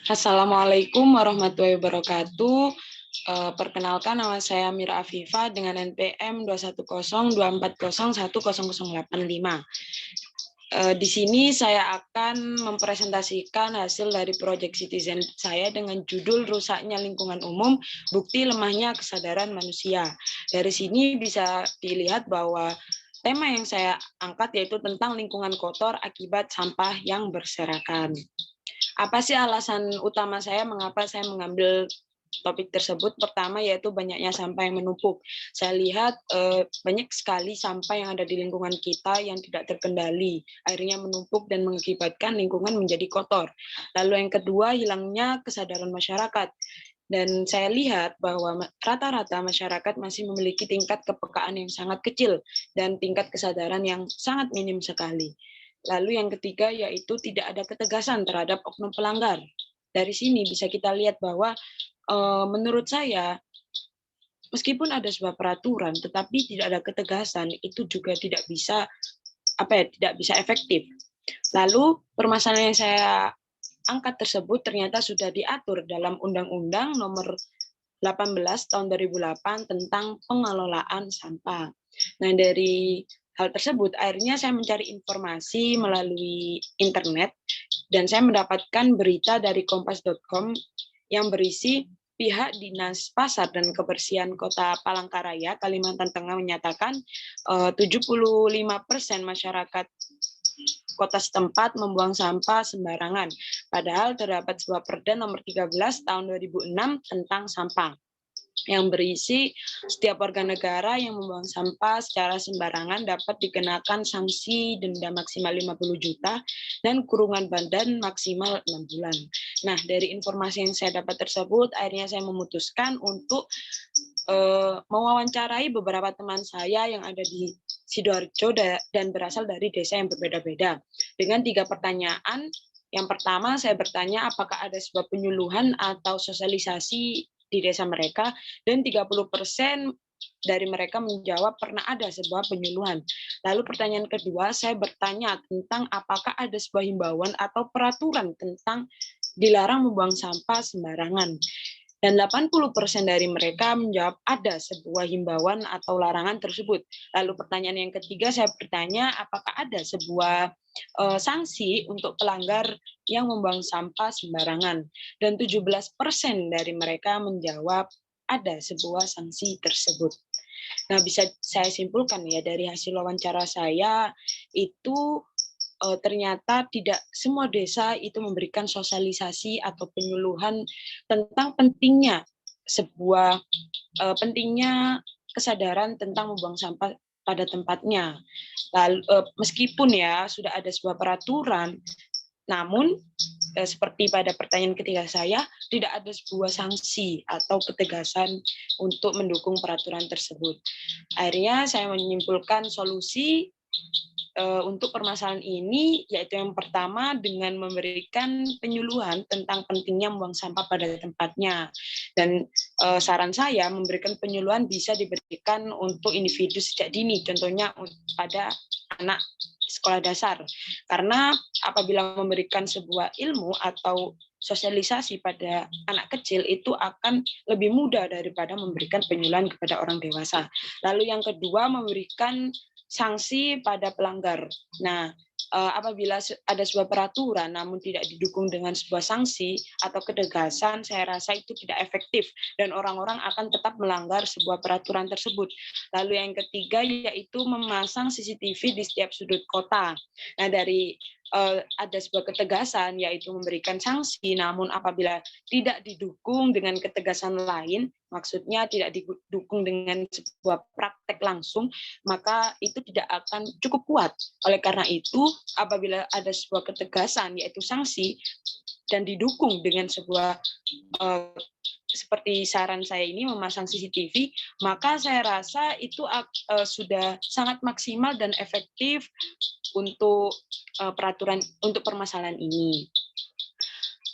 Assalamualaikum warahmatullahi wabarakatuh. Perkenalkan, nama saya Mira Afifa dengan NPM 21024010085. Di sini saya akan mempresentasikan hasil dari proyek Citizen saya dengan judul Rusaknya Lingkungan Umum, Bukti Lemahnya Kesadaran Manusia. Dari sini bisa dilihat bahwa tema yang saya angkat yaitu tentang lingkungan kotor akibat sampah yang berserakan. Apa sih alasan utama saya mengapa saya mengambil topik tersebut? Pertama yaitu banyaknya sampah yang menumpuk. Saya lihat banyak sekali sampah yang ada di lingkungan kita yang tidak terkendali, akhirnya menumpuk dan mengakibatkan lingkungan menjadi kotor. Lalu yang kedua, hilangnya kesadaran masyarakat. Dan saya lihat bahwa rata-rata masyarakat masih memiliki tingkat kepekaan yang sangat kecil dan tingkat kesadaran yang sangat minim sekali. Lalu yang ketiga yaitu tidak ada ketegasan terhadap oknum pelanggar. Dari sini bisa kita lihat bahwa menurut saya meskipun ada sebuah peraturan tetapi tidak ada ketegasan itu juga tidak bisa tidak bisa efektif. Lalu permasalahan yang saya angkat tersebut ternyata sudah diatur dalam Undang-Undang Nomor 18 tahun 2008 tentang pengelolaan sampah. Nah, dari hal tersebut akhirnya saya mencari informasi melalui internet dan saya mendapatkan berita dari kompas.com yang berisi pihak Dinas Pasar dan Kebersihan Kota Palangkaraya, Kalimantan Tengah menyatakan 75% masyarakat kota setempat membuang sampah sembarangan. Padahal terdapat sebuah Perda nomor 13 tahun 2006 tentang sampah yang berisi setiap warga negara yang membuang sampah secara sembarangan dapat dikenakan sanksi denda maksimal 50 juta dan kurungan badan maksimal 6 bulan. Nah, dari informasi yang saya dapat tersebut, akhirnya saya memutuskan untuk mewawancarai beberapa teman saya yang ada di Sidoarjo dan berasal dari desa yang berbeda-beda. Dengan 3 pertanyaan. Yang pertama, saya bertanya apakah ada sebuah penyuluhan atau sosialisasi di desa mereka, dan 30% dari mereka menjawab pernah ada sebuah penyuluhan. Lalu pertanyaan kedua, saya bertanya tentang apakah ada sebuah himbauan atau peraturan tentang dilarang membuang sampah sembarangan. Dan 80% dari mereka menjawab ada sebuah himbauan atau larangan tersebut. Lalu pertanyaan yang ketiga, saya bertanya apakah ada sebuah sanksi untuk pelanggar yang membuang sampah sembarangan. Dan 17% dari mereka menjawab ada sebuah sanksi tersebut. Nah, bisa saya simpulkan ya dari hasil wawancara saya itu ternyata tidak semua desa itu memberikan sosialisasi atau penyuluhan tentang pentingnya kesadaran tentang membuang sampah pada tempatnya. Lalu meskipun ya sudah ada sebuah peraturan, namun seperti pada pertanyaan ketiga saya, tidak ada sebuah sanksi atau ketegasan untuk mendukung peraturan tersebut. Akhirnya saya menyimpulkan solusi untuk permasalahan ini, yaitu yang pertama dengan memberikan penyuluhan tentang pentingnya membuang sampah pada tempatnya. Dan saran saya memberikan penyuluhan bisa diberikan untuk individu sejak dini, contohnya pada anak sekolah dasar. Karena apabila memberikan sebuah ilmu atau sosialisasi pada anak kecil itu akan lebih mudah daripada memberikan penyuluhan kepada orang dewasa. Lalu yang kedua, memberikan sanksi pada pelanggar. Nah, apabila ada sebuah peraturan namun tidak didukung dengan sebuah sanksi atau ketegasan, saya rasa itu tidak efektif dan orang-orang akan tetap melanggar sebuah peraturan tersebut. Lalu yang ketiga yaitu memasang CCTV di setiap sudut kota. Nah, dari ada sebuah ketegasan yaitu memberikan sanksi, namun apabila tidak didukung dengan ketegasan lain, maksudnya tidak didukung dengan sebuah praktek langsung, maka itu tidak akan cukup kuat. Oleh karena itu, apabila ada sebuah ketegasan yaitu sanksi dan didukung dengan sebuah seperti saran saya ini memasang CCTV, maka saya rasa itu sudah sangat maksimal dan efektif untuk peraturan untuk permasalahan ini.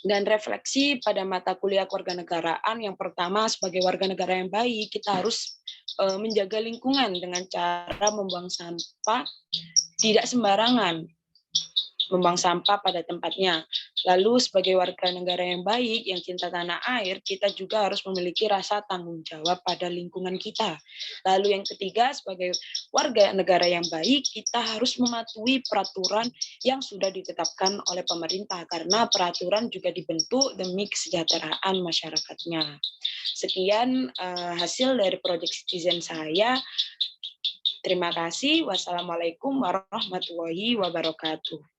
Dan refleksi pada mata kuliah kewarganegaraan, yang pertama sebagai warga negara yang baik kita harus menjaga lingkungan dengan cara membuang sampah tidak sembarangan, membuang sampah pada tempatnya. Lalu sebagai warga negara yang baik, yang cinta tanah air, kita juga harus memiliki rasa tanggung jawab pada lingkungan kita. Lalu yang ketiga, sebagai warga negara yang baik, kita harus mematuhi peraturan yang sudah ditetapkan oleh pemerintah, karena peraturan juga dibentuk demi kesejahteraan masyarakatnya. Sekian hasil dari Project Citizen saya. Terima kasih. Wassalamualaikum warahmatullahi wabarakatuh.